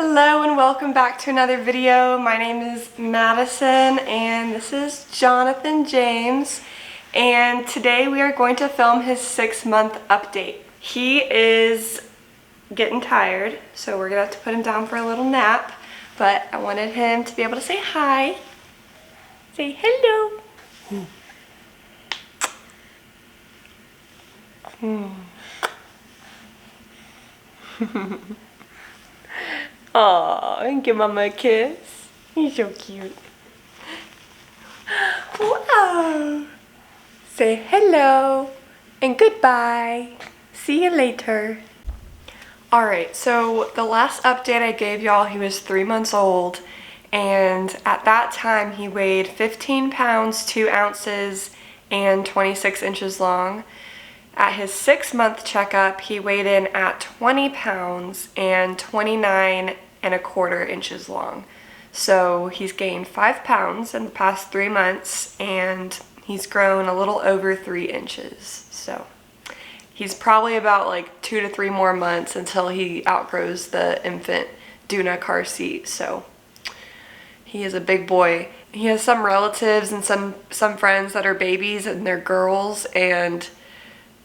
Hello and welcome back to another video. My name is Madison and this is Jonathan James, and today we are going to film his 6-month update. He is getting tired, so we're gonna have to put him down for a little nap, but I wanted him to be able to say hi. Say hello. Aw, and give Mama a kiss. He's so cute. Wow. Say hello and goodbye. See you later. Alright, so the last update I gave y'all, he was 3 months old, and at that time he weighed 15 pounds, 2 ounces, and 26 inches long. At his 6-month checkup, he weighed in at 20 pounds and 29¼ inches long. So he's gained 5 pounds in the past 3 months, and he's grown a little over 3 inches. So he's probably about like 2 to 3 more months until he outgrows the infant Duna car seat. So he is a big boy. He has some relatives and some friends that are babies and they're girls, and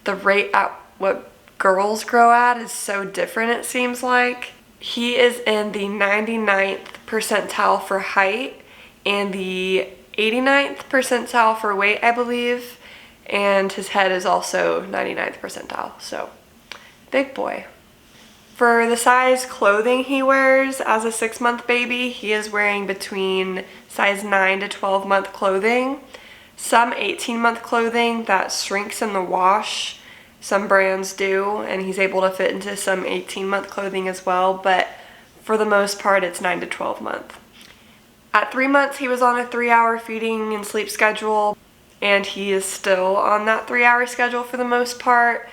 the rate at what girls grow at is so different, it seems like. He is in the 99th percentile for height and the 89th percentile for weight, I believe. And his head is also 99th percentile, so big boy. For the size clothing he wears as a 6-month baby, he is wearing between size 9 to 12-month clothing. Some 18-month clothing that shrinks in the wash, some brands do, and he's able to fit into some 18-month clothing as well, but for the most part it's 9 to 12 month. At 3 months he was on a 3-hour feeding and sleep schedule, and he is still on that 3-hour schedule for the most part.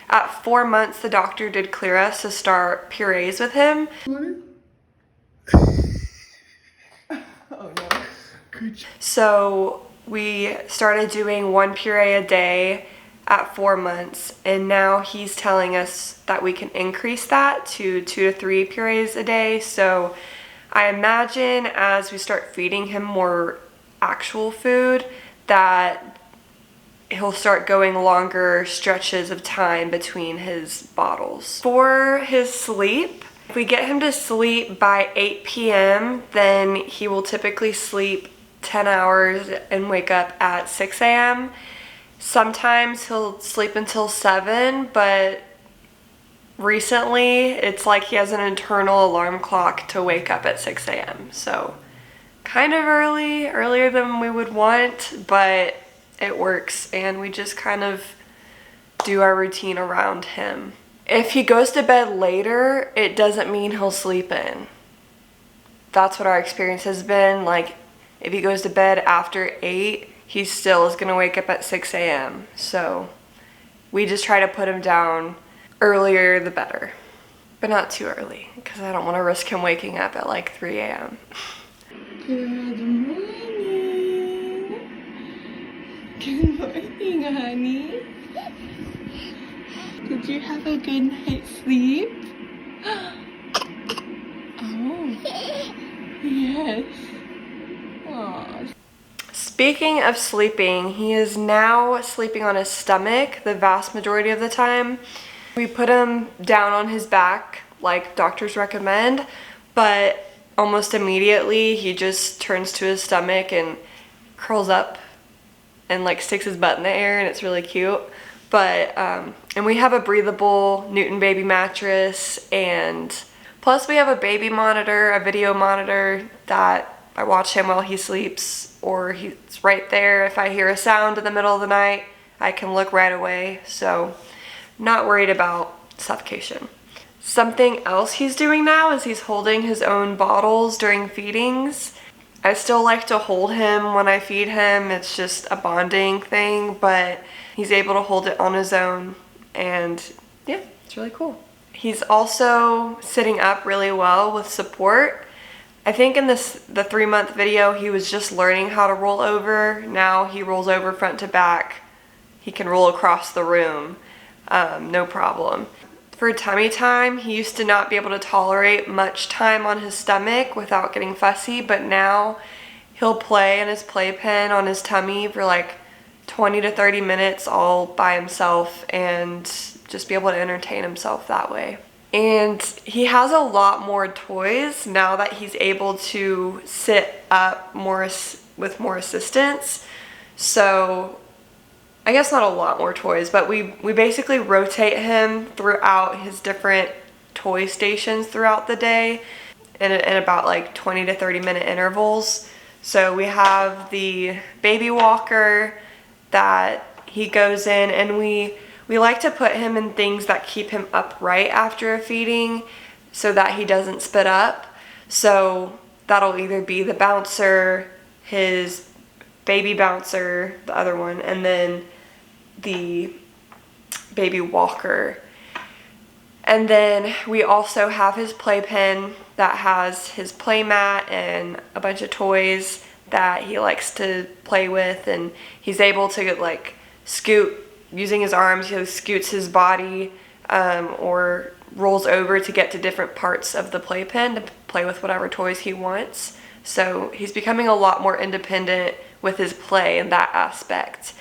At 4 months the doctor did clear us to start purees with him. Oh no. So we started doing 1 puree a day at 4 months, and now he's telling us that we can increase that to 2 to 3 purees a day. So I imagine as we start feeding him more actual food that he'll start going longer stretches of time between his bottles. For his sleep, if we get him to sleep by 8 p.m., then he will typically sleep 10 hours and wake up at 6 a.m. Sometimes he'll sleep until 7, but recently it's like he has an internal alarm clock to wake up at 6 a.m. So kind of earlier than we would want, but it works, and we just kind of do our routine around him. If he goes to bed later, it doesn't mean he'll sleep in. That's what our experience has been. Like, if he goes to bed after 8, he still is gonna wake up at 6 a.m. So we just try to put him down earlier the better, but not too early, because I don't want to risk him waking up at like 3 a.m. Good morning. Good morning, honey. Did you have a good night's sleep? Oh, yes. Aww. Speaking of sleeping, he is now sleeping on his stomach the vast majority of the time. We put him down on his back like doctors recommend, but almost immediately he just turns to his stomach and curls up and like sticks his butt in the air, and it's really cute. But and we have a breathable Newton baby mattress, and plus we have a baby monitor, a video monitor that I watch him while he sleeps, or he's right there. If I hear a sound in the middle of the night, I can look right away, so not worried about suffocation. Something else he's doing now is he's holding his own bottles during feedings. I still like to hold him when I feed him. It's just a bonding thing, but he's able to hold it on his own, and yeah, it's really cool. He's also sitting up really well with support. I think in the 3-month video he was just learning how to roll over. Now he rolls over front to back. He can roll across the room, no problem. for tummy time. He used to not be able to tolerate much time on his stomach without getting fussy, but now he'll play in his playpen on his tummy for like 20 to 30 minutes all by himself and just be able to entertain himself that way. And he has a lot more toys now that he's able to sit up more with more assistance. So I guess not a lot more toys, but we basically rotate him throughout his different toy stations throughout the day in about like 20 to 30 minute intervals. So we have the baby walker that he goes in, and we like to put him in things that keep him upright after a feeding so that he doesn't spit up. So that'll either be the bouncer, his baby bouncer, the other one, and then the baby walker. And then we also have his playpen that has his play mat and a bunch of toys that he likes to play with, and he's able to like scoot using his arms. He scoots his body or rolls over to get to different parts of the playpen to play with whatever toys he wants. So he's becoming a lot more independent with his play in that aspect.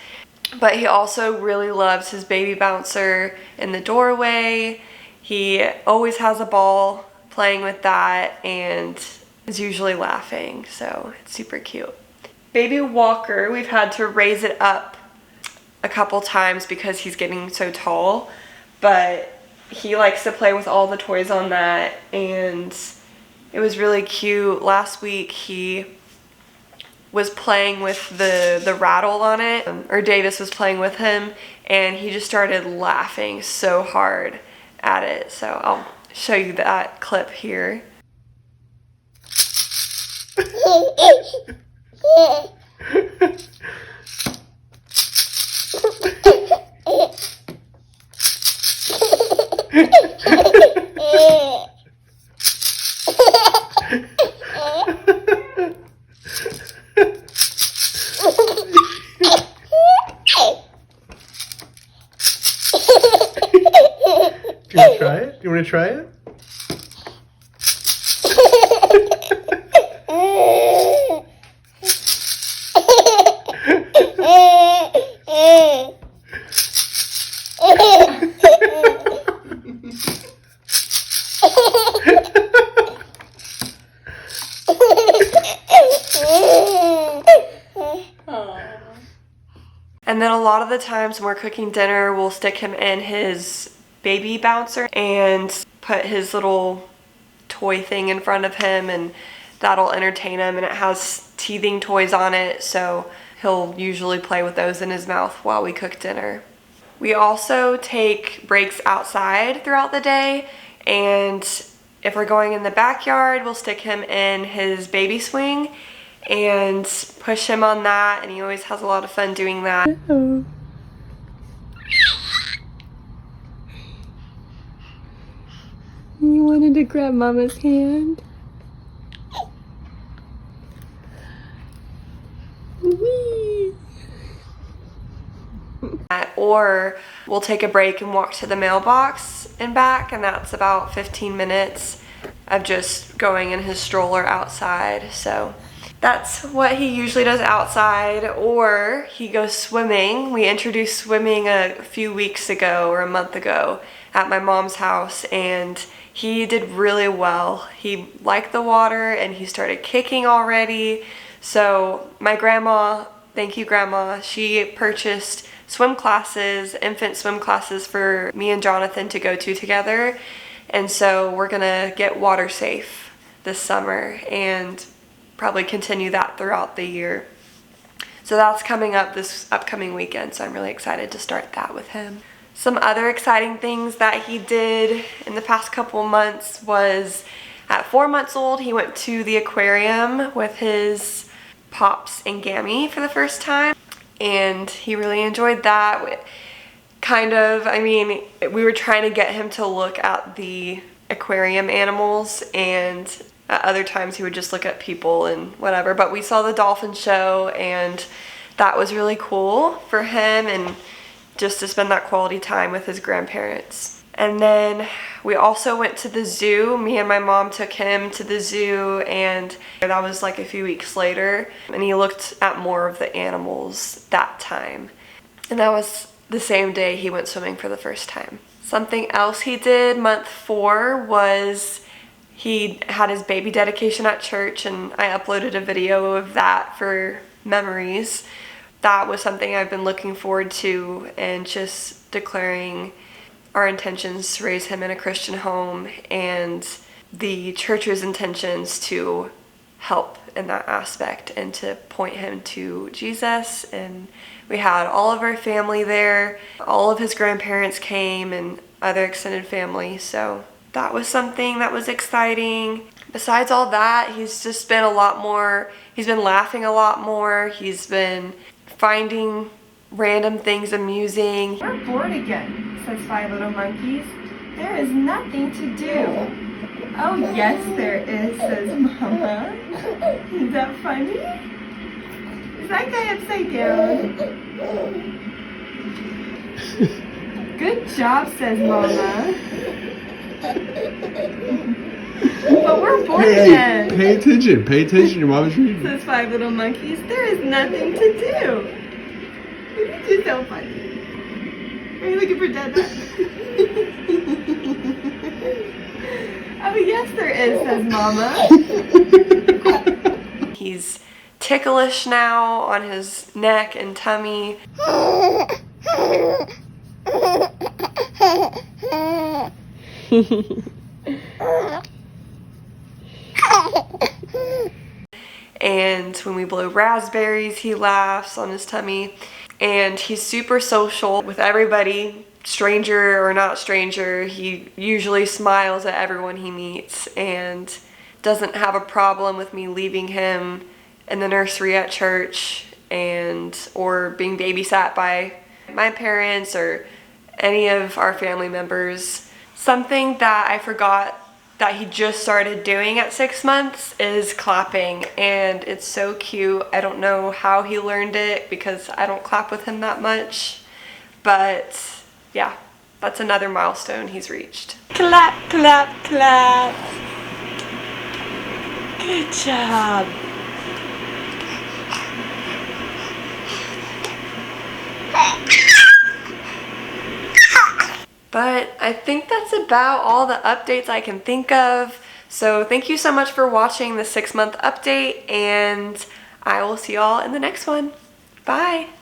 But he also really loves his baby bouncer in the doorway. He always has a ball playing with that and is usually laughing, so it's super cute. Baby walker, we've had to raise it up a couple times because he's getting so tall, but he likes to play with all the toys on that, and it was really cute. Last week he was playing with the rattle on it, or Davis was playing with him, and he just started laughing so hard at it. So I'll show you that clip here. Do you want to try it? Do you want to try it? And then a lot of the times when we're cooking dinner, we'll stick him in his baby bouncer and put his little toy thing in front of him, and that'll entertain him, and it has teething toys on it, so he'll usually play with those in his mouth while we cook dinner. We also take breaks outside throughout the day, and if we're going in the backyard, we'll stick him in his baby swing and push him on that, and he always has a lot of fun doing that. Hello. You wanted to grab Mama's hand? Whee! Or we'll take a break and walk to the mailbox and back, and that's about 15 minutes of just going in his stroller outside. So that's what he usually does outside, or he goes swimming. We introduced swimming a few weeks ago or a month ago at my mom's house, and he did really well. He liked the water and he started kicking already. So my grandma, thank you Grandma, she purchased swim classes, infant swim classes for me and Jonathan to go to together. And so we're gonna get water safe this summer and probably continue that throughout the year. So that's coming up this upcoming weekend, so I'm really excited to start that with him. Some other exciting things that he did in the past couple months was at 4 months old, he went to the aquarium with his Pops and Gammy for the first time, and he really enjoyed that. We were trying to get him to look at the aquarium animals, and at other times he would just look at people and whatever, but we saw the dolphin show, and that was really cool for him, and just to spend that quality time with his grandparents. And then we also went to the zoo. Me and my mom took him to the zoo, and that was like a few weeks later. And he looked at more of the animals that time. And that was the same day he went swimming for the first time. Something else he did month 4 was he had his baby dedication at church, and I uploaded a video of that for memories. That was something I've been looking forward to, and just declaring our intentions to raise him in a Christian home and the church's intentions to help in that aspect and to point him to Jesus. And we had all of our family there. All of his grandparents came and other extended family, so that was something that was exciting. Besides all that, he's just been he's been laughing a lot more. He's been finding random things amusing. We're bored again, says 5 little monkeys. There is nothing to do. Oh yes there is, says Mama. Is that funny? Is that guy upside down? Good job, says Mama. But we're bored again. Pay attention. Pay attention. Your mom is reading. Says 5 little monkeys. There is nothing to do. You're so funny. Are you looking for Dada? Oh yes there is, says Mama. He's ticklish now on his neck and tummy. And when we blow raspberries, he laughs on his tummy. And he's super social with everybody, stranger or not stranger. He usually smiles at everyone he meets and doesn't have a problem with me leaving him in the nursery at church or being babysat by my parents or any of our family members. Something that I forgot that he just started doing at 6 months is clapping, and it's so cute. I don't know how he learned it because I don't clap with him that much, but yeah, that's another milestone he's reached. Clap, clap, clap. Good job. But I think that's about all the updates I can think of. So thank you so much for watching the 6-month update, and I will see y'all in the next one. Bye.